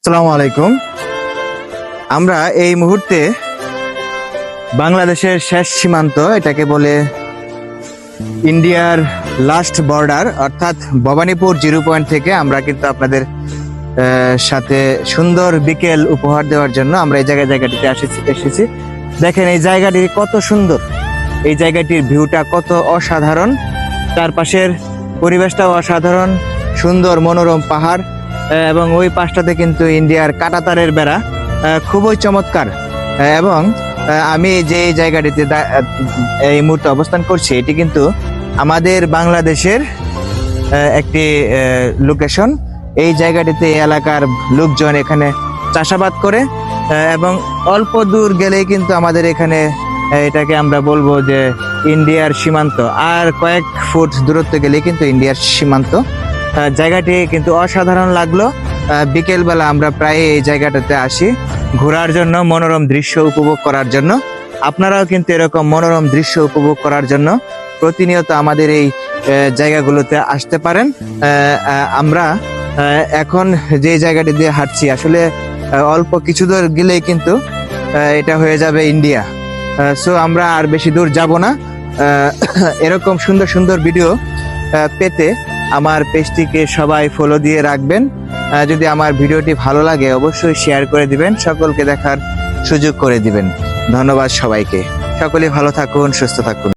আসসালামু আলাইকুম। আমরা এই মুহূর্তে বাংলাদেশের শেষ সীমান্ত, এটাকে বলে ইন্ডিয়ার লাস্ট বর্ডার, অর্থাৎ ভবানীপুর 0 পয়েন্ট থেকে আমরা কিন্তু আপনাদের সাথে সুন্দর বিকেল উপহার দেওয়ার জন্য আমরা এই জায়গাটিতে এসেছি। দেখেন এই জায়গাটি কত সুন্দর, এই জায়গাটির ভিউটা কত অসাধারণ, চারপাশের পরিবেশটাও অসাধারণ, সুন্দর মনোরম পাহাড় এবং ওই পাশটাতে কিন্তু ইন্ডিয়ার কাঁটাতারের বেড়া, খুবই চমৎকার। এবং আমি যে জায়গাটিতে এই মুহূর্তে অবস্থান করছি, এটি কিন্তু আমাদের বাংলাদেশের একটি লোকেশন। এই জায়গাটিতে এলাকার লোকজন এখানে চাষাবাদ করে এবং অল্প দূর গেলেই কিন্তু আমাদের এখানে এটাকে আমরা বলবো যে ইন্ডিয়ার সীমান্ত, আর কয়েক ফুট দূরত্ব গেলেই কিন্তু ইন্ডিয়ার সীমান্ত। জায়গাটি কিন্তু অসাধারণ লাগলো। বিকেলবেলা আমরা প্রায় এই জায়গাটাতে আসি ঘোরার জন্য, মনোরম দৃশ্য উপভোগ করার জন্য। আপনারাও কিন্তু এরকম মনোরম দৃশ্য উপভোগ করার জন্য প্রতিনিয়ত আমাদের এই জায়গাগুলোতে আসতে পারেন। আমরা এখন যে জায়গাটি দিয়ে হাঁটছি, আসলে অল্প কিছু দূর গেলেই কিন্তু এটা হয়ে যাবে ইন্ডিয়া। সো আমরা আর বেশি দূর যাব না। এরকম সুন্দর সুন্দর ভিডিও পেতে আমার পেজটিকে সবাই ফলো দিয়ে রাখবেন। যদি আমার ভিডিওটি ভালো লাগে অবশ্যই শেয়ার করে দিবেন, সকলকে দেখার সুযোগ করে দিবেন। ধন্যবাদ সবাইকে। সকলে ভালো থাকুন, সুস্থ থাকুন।